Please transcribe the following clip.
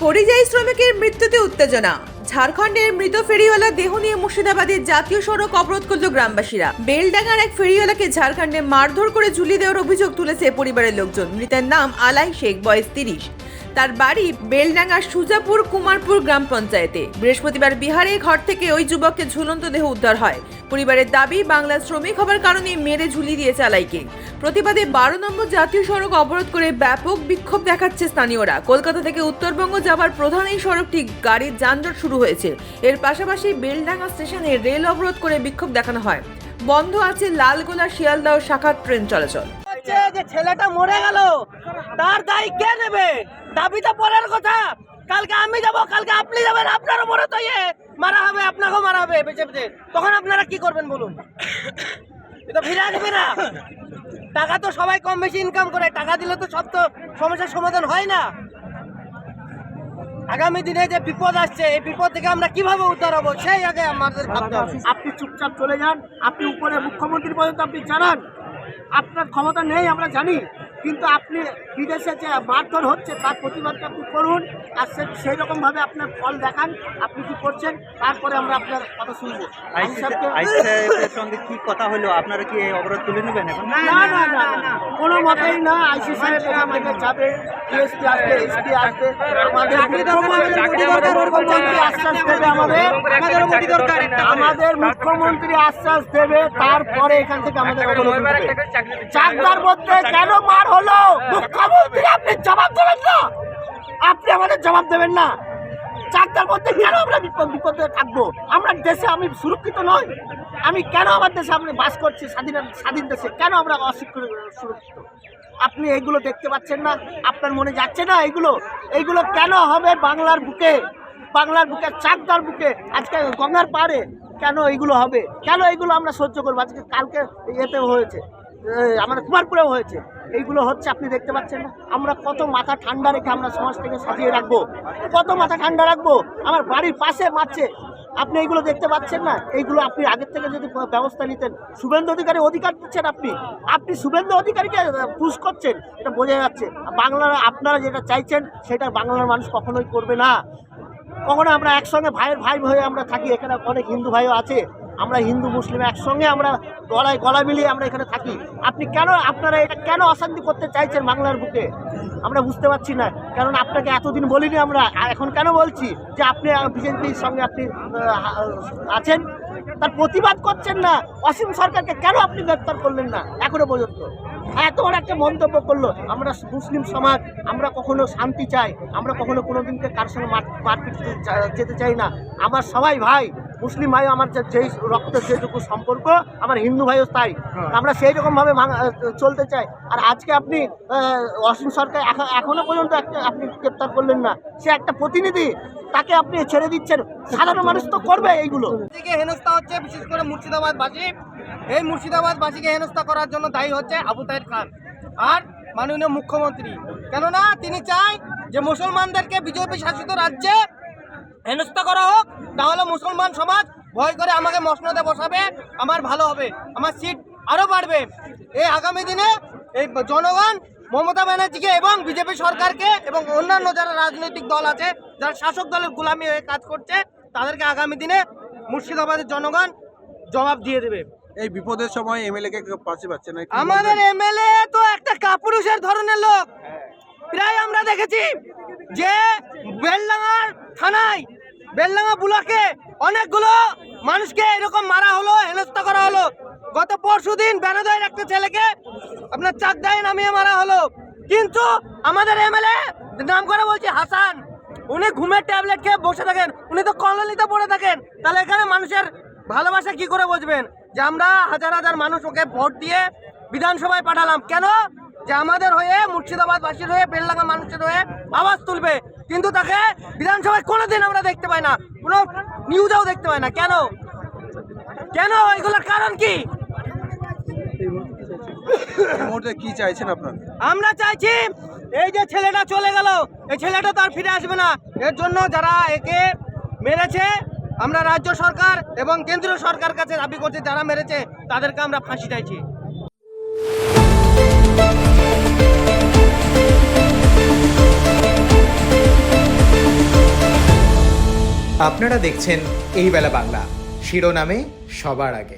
পরিযায়ী শ্রমিকের মৃত্যুতে উত্তেজনা। ঝাড়খণ্ডের মৃত ফেরিওয়ালা দেহ নিয়ে মুর্শিদাবাদের জাতীয় সড়ক অবরোধ করল গ্রামবাসীরা। বেলডাঙ্গার এক ফেরিওয়ালাকে ঝাড়খণ্ডে মারধর করে ঝুলিয়ে দেওয়ার অভিযোগ তুলেছে পরিবারের লোকজন। মৃতের নাম আলাই শেখ, বয়স 30। তার বাড়ি বেলডাঙ্গার সুজাপুর কুমারপুর গ্রাম পঞ্চায়েতে। বৃহস্পতিবার বিহারে ঘর থেকে ওই যুবককে ঝুলন্ত দেহ উদ্ধার হয়। পরিবারের দাবি, বাংলার শ্রমিক হবার কারণে মেরে ঝুলিয়ে দিয়েছে আলাইকে। প্রতিবাদে 12 নম্বর জাতীয় সড়ক অবরোধ করে ব্যাপক বিক্ষোভ দেখাচ্ছে স্থানীয়রা। কলকাতা থেকে উত্তরবঙ্গ যাবার প্রধান এই সড়কটি গাড়ির যানজট শুরু হয়েছে। এর পাশাপাশি বেলডাঙ্গা স্টেশনে রেল অবরোধ করে বিক্ষোভ দেখানো হয়। বন্ধ আছে লালগোলা শিয়ালদহ শাখার ট্রেন চলাচল। যে ছেলেটা মরে গেল তার দায় কে নেবে? দাবিটা পরের কথা। কালকে আমি যাব, কালকে আপনি যাবেন, আপনার উপরে তো মারা হবে, আপনাকেও মারা হবে বেঁচে বেঁচে। তখন আপনারা কি করবেন বলুন? এটা ফিরে আসবে না। টাকা তো সবাই কম বেশি ইনকাম করে, টাকা দিলে তো সব তো সমস্যার সমাধান হয় না। আগামী দিনে যে বিপদ আসছে, এই বিপদ থেকে আমরা কিভাবে উদ্ধার হবো সেই আগে আমাদের ভাবতে হবে। আপনি চুপচাপ চলে যান, আপনি উপরে মুখ্যমন্ত্রী পর্যন্ত আপনি জানান। আপনার ক্ষমতা নেই আমরা জানি, কিন্তু আপনি বিদেশে যে মারধর হচ্ছে তার প্রতিবাদটা আপনি করুন, আর সেই রকমভাবে আপনার ফল দেখান আপনি কি করছেন, তারপরে আমরা আপনার কথা শুনবো। সঙ্গে কি কথা হলো? আপনারা কি এই অবরোধ তুলে নেবেন এখন? না না না না, কোনো মতেই না। আইসি সাহেব এখান থেকে যাবে, ডিএসপি আসবে, এসপি আসবে, আমাদের মুখ্যমন্ত্রী আশ্বাস দেবে, আমাদের মুখ্যমন্ত্রী আশ্বাস দেবে, তারপরে এখান থেকে আমাদের চাকদার মধ্যে কেন মার হলো মুখ্যমন্ত্রী আপনি জবাব দেবেন না, আপনি আমাদের জবাব দেবেন না। চাকদার মধ্যে কেন আমরা বিপদে থাকবো? আমরা দেশে আমি সুরক্ষিত নই? আমি কেন আমার দেশে আমি বাস করছি স্বাধীন দেশে, কেন আমরা সুরক্ষিত? আপনি এইগুলো দেখতে পাচ্ছেন না? আপনার মনে যাচ্ছে না এইগুলো কেন হবে বাংলার বুকে, চাকদার বুকে, আজকে গঙ্গার পাড়ে কেন এইগুলো হবে? কেন এইগুলো আমরা সহ্য করবো? আজকে কালকে এতে হয়েছে, আমাদের কুমারপুরেও হয়েছে, এইগুলো হচ্ছে আপনি দেখতে পাচ্ছেন না? আমরা কত মাথা ঠান্ডা রেখে আমরা সমাজটাকে সাজিয়ে রাখবো, কত মাথা ঠান্ডা রাখবো? আমার বাড়ির পাশে মারছে, আপনি এইগুলো দেখতে পাচ্ছেন না? এইগুলো আপনি আগের থেকে যদি ব্যবস্থা নিতেন। শুভেন্দু অধিকারী অধিকার দিচ্ছেন, আপনি শুভেন্দু অধিকারীকে পুশ করছেন, এটা বোঝা যাচ্ছে। বাংলার আপনারা যেটা চাইছেন সেটা বাংলার মানুষ কখনোই করবে না। কখনো আমরা একসঙ্গে ভাইয়ের ভাই হয়ে আমরা থাকি, এখানে অনেক হিন্দু ভাইও আছে, আমরা হিন্দু মুসলিম একসঙ্গে আমরা গলা মিলিয়ে আমরা এখানে থাকি। আপনারা এটা কেন অশান্তি করতে চাইছেন বাংলার বুকে? আমরা বুঝতে পারছি না। কারণ আপনাকে এতদিন বলিনি আমরা, এখন কেন বলছি যে আপনি বিজেপির সঙ্গে আপনি আছেন, তার প্রতিবাদ করছেন না। অসীম সরকারকে কেন আপনি গ্রেপ্তার করলেন না এখনো পর্যন্ত? এত বড় একটা মন্তব্য করলো। আমরা মুসলিম সমাজ, আমরা কখনো শান্তি চাই, আমরা কখনো কোনোদিনকে কার সঙ্গে মারপিট যেতে চাই না। আমার সবাই ভাই, মুসলিম ভাই আমার যেই রক্তের যেটুকু সম্পর্ক, আমার হিন্দু ভাইও তাই, আমরা সেই রকমভাবে চলতে চাই। আর আজকে আপনি অসীম সরকার এখনো পর্যন্ত আপনি গ্রেপ্তার করলেন না, সে একটা প্রতিনিধি, তাকে আপনি ছেড়ে দিচ্ছেন। সাধারণ মানুষ তো করবে এইগুলো। হেনস্থা হচ্ছে বিশেষ করে মুর্শিদাবাদবাসী। এই মুর্শিদাবাদবাসীকে হেনস্থা করার জন্য দায়ী হচ্ছে আবু তাহের খান আর মাননীয় মুখ্যমন্ত্রী। কেননা তিনি চায় যে মুসলমানদেরকে বিজেপি শাসিত রাজ্যে হেনস্থা করা হোক, তাহলে মুসলমান সমাজ ভয় করে আমাকে মসনদে বসাবে, আমার ভালো হবে, আমার সিট আরও বাড়বে। এই আগামী দিনে এই জনগণ মমতা ব্যানার্জিকে এবং বিজেপি সরকারকে এবং অন্যান্য যারা রাজনৈতিক দল আছে, যারা শাসক দলের গোলামি হয়ে কাজ করছে, তাদেরকে আগামী দিনে মুর্শিদাবাদের জনগণ জবাব দিয়ে দেবে। এই বিপদের সময় এমএলএ কে পাশে পাচ্ছে না? আমাদের এমএলএ তো একটা কাপুরুষের ধরনের লোক। প্রায় আমরা দেখেছি যে বেলডাঙ্গার থানায়, বেলডাঙ্গা ব্লকে অনেকগুলো মানুষকে এরকম মারা হলো, হেনস্থা করা হলো। গত পরশুদিন বেনাদয়ের একটা ছেলেকে আপনার চাকদায় নামিয়ে মারা হলো। কিন্তু আমাদের এমএলএ নাম করে বলছে হাসান, উনি ঘুমের ট্যাবলেট খেয়ে বসে থাকেন, উনি তো কলোনিতে পড়ে থাকেন। তাহলে এখানে মানুষের ভালোবাসা কি করে বুঝবেন? যে আমরা হাজার হাজার মানুষ ওকে ভোট দিয়ে বিধানসভায় পাঠালাম, কেন? যে আমাদের হয়ে, মুর্শিদাবাদবাসীর হয়ে, বেলডাঙ্গা মানুষের হয়ে আওয়াজ তুলবে। কিন্তু তাকে বিধানসভায় কোনোদিন আমরা দেখতে পাই না, কোনো নিউজেও দেখতে পাই না। কেন? এগুলোর কারণ কি? কি চাইছেন আপনারা? আমরা চাইছি এই যে ছেলেটা চলে গেল, এই ছেলেটা তো আর ফিরে আসবে না। এর জন্য যারা একে মেরেছে, আমরা রাজ্য সরকার এবং কেন্দ্রীয় সরকার কাছে দাবি করছি, যারা মেরেছে তাদেরকে আমরা ফাঁসি চাইছি। আপনারা দেখছেন এই বেলা বাংলা, শিরোনামে সবার আগে।